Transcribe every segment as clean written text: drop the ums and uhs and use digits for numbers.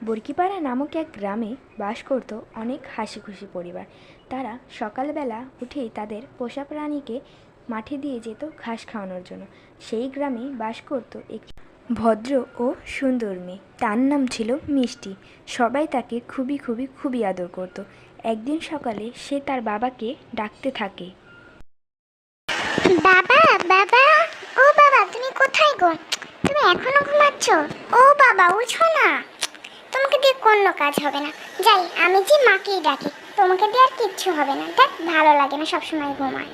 বরকিপাড়া নামক এক গ্রামে বাস করত অনেক হাসি খুশি পরিবার। তারা সকালবেলা উঠেই তাদের পোষা প্রাণীকে মাঠে দিয়ে যেত ঘাস খাওয়ানোর জন্য। সেই গ্রামে বাস করত এক ভদ্র ও সুন্দর মেয়ে, তার নাম ছিল মিষ্টি। সবাই তাকে খুবই খুবই খুবই আদর করত। একদিন সকালে সে তার বাবাকে ডাকতে থাকে। বাবা, বাবা, ও বাবা, তুমি কোথায় গো? তুমি এখনো ঘুমাচ্ছ? ও বাবা, উঠো না, তোমাকে দিয়ে কোনো কাজ হবে না। যাই, আমি যে মাকেই ডাকি, তোমাকে দিয়ে আর কিচ্ছু হবে না। দেখ, ভালো লাগে না সবসময় ঘুমায়।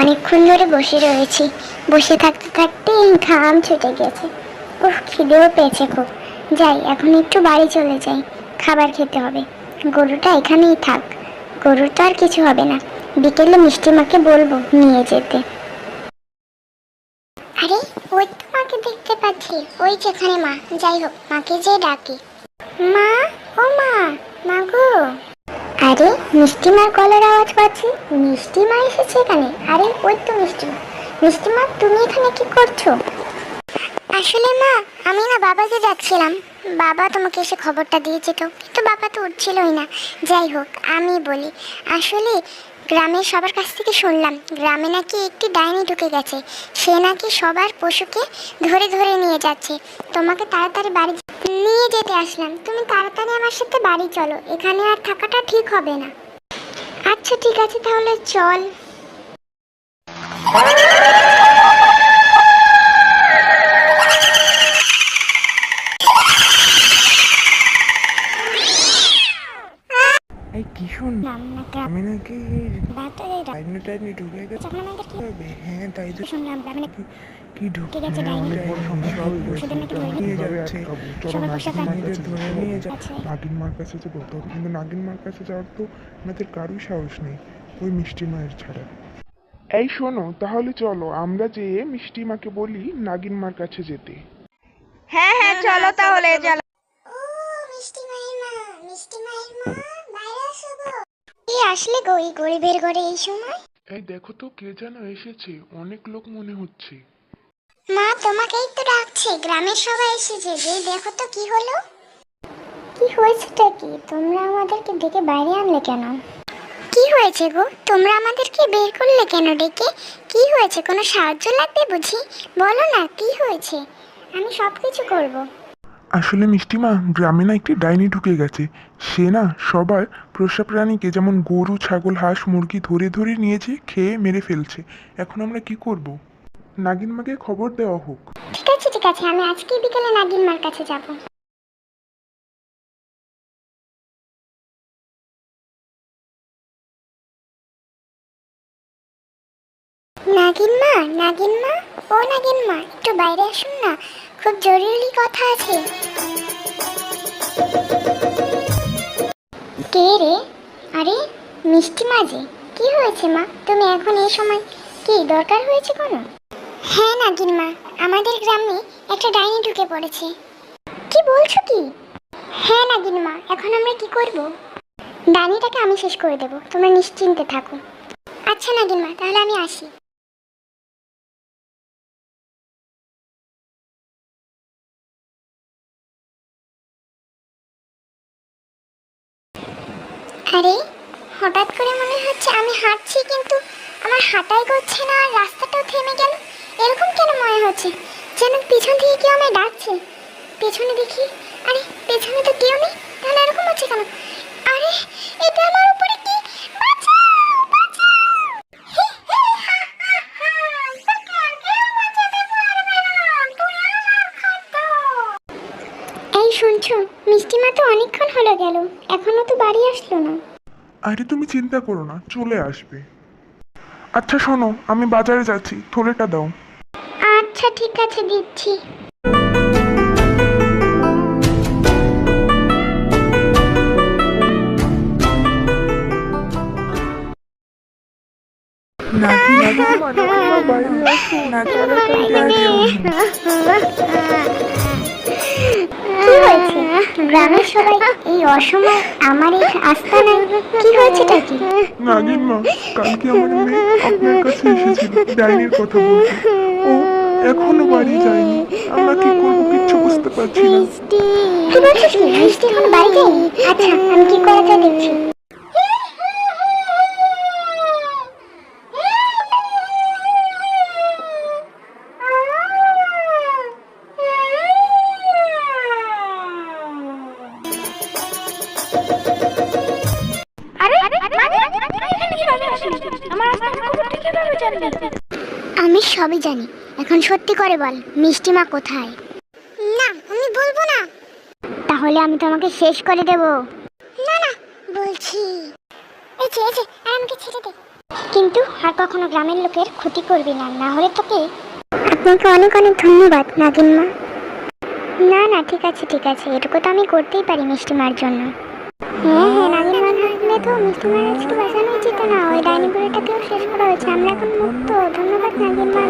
অনেকক্ষণ ধরে বসে রয়েছি, বসে থাকতে থাকতে ঘাম ছুটে গেছে। খিদেও পেয়েছে খুব। যাই, এখন একটু বাড়ি চলে যাই, খাবার খেতে হবে। গরুটা এখানেই থাক, গরুর তো আর কিছু হবে না। বিকেলে মিষ্টি মাকে বলবো নিয়ে যেতে। আরে, ওই তো মাকে দেখতে পাচ্ছি, ওই যেখানে মা। যাই হোক, মাকে যে ডাকি। মা, ও মা, মা গো। আরে, মিষ্টিমার গলার আওয়াজ পাচ্ছি। মিষ্টিমা এসেছে এখানে। আরে, ওই তো মিষ্টিমা। মিষ্টিমা, তুমি এখানে কি করছো? আসলে মা, আমি না বাবাকে ডাকছিলাম। বাবা তোমাকে এসে খবরটা দিয়েছে, তো কিন্তু বাবা তো উঠছিলই না। যাই হোক, আমি বলি, আসলে গ্রামের সবার কাছ থেকে শুনলাম গ্রামে নাকি একটি ডাইনি ঢুকে গেছে। সে নাকি সবার পশুকে ধরে ধরে নিয়ে যাচ্ছে। তোমাকে তাড়াতাড়ি বাড়ি নিয়ে যেতে আসলাম। তুমি তাড়াতাড়ি আমার সাথে বাড়ি চলো, এখানে আর থাকাটা ঠিক হবে না। আচ্ছা ঠিক আছে, তাহলে চল। এই কি শুন, আমি নাকি ডাইনি টাইনি ঢুকে গেছে। হ্যাঁ, তাই তো শুনলাম গ্রামে কি ঢুকে গেছে ডাইনি। নিয়ে যাচ্ছে, ডাইনিদের ধরে নিয়ে যাচ্ছে নাগিন মার কাছে যাবো। কিন্তু নাগিন মার কাছে যাওয়ার তো আমাদের কারোই সাহস নেই, ওই মিষ্টি মায়ের ছাড়া। এই শোনো, তাহলে চলো আমরা যেয়ে মিষ্টি মাকে বলি নাগিন মার কাছে যেতে। হ্যাঁ হ্যাঁ, চলো তাহলে চলো। ও মিষ্টি মায়ের মা, মিষ্টি মায়ের মা, বাইরে আসো গো। কি আসলে গো এই গরিবের ঘরে এই সময়? এই দেখো তো, কে যেন এসেছে, অনেক লোক মনে হচ্ছে। মা, তোমাকেই তো ডাকছে, গ্রামের সবাই এসেছে। যে দেখো তো কি হলো। কি হয়েছেটা কি? তোমরা আমাদেরকে ডেকে বাইরে আনলে কেন? কি হয়েছে গো? তোমরা আমাদেরকে বের করলে কেন ডেকে? কি হয়েছে? কোনো সাহায্য লাগবে বুঝি? বলো না, কি হয়েছে? আমি সব কিছু করবো। আসলে মিষ্টিমা, গ্রামে না একটি ডাইনি ঢুকে গেছে। সে না সবার পোষা প্রাণীকে, যেমন গরু, ছাগল, হাঁস, মুরগি ধরে ধরে নিয়েছে, খেয়ে মেরে ফেলছে। এখন আমরা কি করব? নাগিন মাকে খবর দেওয়া হোক। ঠিক আছে ঠিক আছে, আমি আজকে বিকেলে নাগিন মার কাছে যাব। নাগিন মা, নাগিন মা, ও নাগিন মা, একটু বাইরে আসুন না, খুব জরুরি কথা আছে। কে রে? আরে, মিষ্টি মা যে। কি হয়েছে মা? তুমি এখন এই সময়, কি দরকার হয়েছে কোনো? হ্যাঁ নাগিন মা, আমাদের গ্রামে একটা ডাইনি ঢুকে পড়েছে। কি বলছো কি? হ্যাঁ নাগিন মা, এখন আমরা কি করব? ডাইনিটাকে আমি শেষ করে দেব, তোমরা নিশ্চিন্তে থাকো। আচ্ছা নাগিন মা, তাহলে আমি আসি। আরে, হঠাৎ করে মনে হচ্ছে আমি হাঁটছি, কিন্তু আমার হাঁটাই করছে না, আর রাস্তাটাও থেমে গেল। এরকম কেন মনে হচ্ছে? যেন পিছন থেকে কেউ আমায় ডাকছে। পেছনে দেখি, আরে পেছনে তো কেউ নেই, তাহলে এরকম হচ্ছে কেন? আরে, এটা আমার উপরে কি? বাঁচাও, বাঁচাও! হি, হি, হা, হা, হা! তোকে আর কেউ বাঁচাতে পারবে না, তুই আমার খাদ্য। এই শুনছো, মিষ্টিমা তো অনেকক্ষণ হলো গেল, এখনো তো বাড়ি আসলো না। আরে তুমি চিন্তা করো না, চলে আসবে। আচ্ছা শোনো, আমি বাজারে যাচ্ছি, থলেটা দাও। আচ্ছা ঠিক আছে, দিচ্ছি। নাকি নাকি বাইরে আসো, তাড়াতাড়ি আসো। কি হয়েছে? গ্রামের সবাই এই অসময় আমার এই আস্তানায় কি হয়েছেটা কি? নাগিন মা, কালকে আমার মেয়ে আপনার কাছে এসেছিল ডাইনির কথা বলতে। ও এখনো বাড়ি যায়নি। আমরা কি করবো কিচ্ছু বুঝতে পারছি না। কি বলছিস কি? মিষ্টি এখন বাড়ি যায়নি? আচ্ছা, আমি কি করা যায় দেখছি। আমি সবই জানি। এখন সত্যি করে বল, মিষ্টি মা কোথায়? না, আমি বলবো না। তাহলে আমি তোমাকে শেষ করে দেব। না না, বলছি। এই যে আমাকে ছেড়ে দে। কিন্তু আর কখনো গ্রামের লোকের ক্ষতি করবি না, না হলে তোকে। আপনাকে অনেক অনেক ধন্যবাদ নাগিন মা। না না, ঠিক আছে ঠিক আছে, এটুকু তো আমি করতেই পারি মিষ্টি মার জন্য। হ্যাঁ হ্যাঁ, নাগিন মা থাকলে তো মিষ্টি মার আজকে বাঁচানোই যেত না। ওই ডাইনি বুড়িটাকেও শেষ করা হয়েছে। আমরা এখন মুক্ত। ধন্যবাদ নাগিন মা।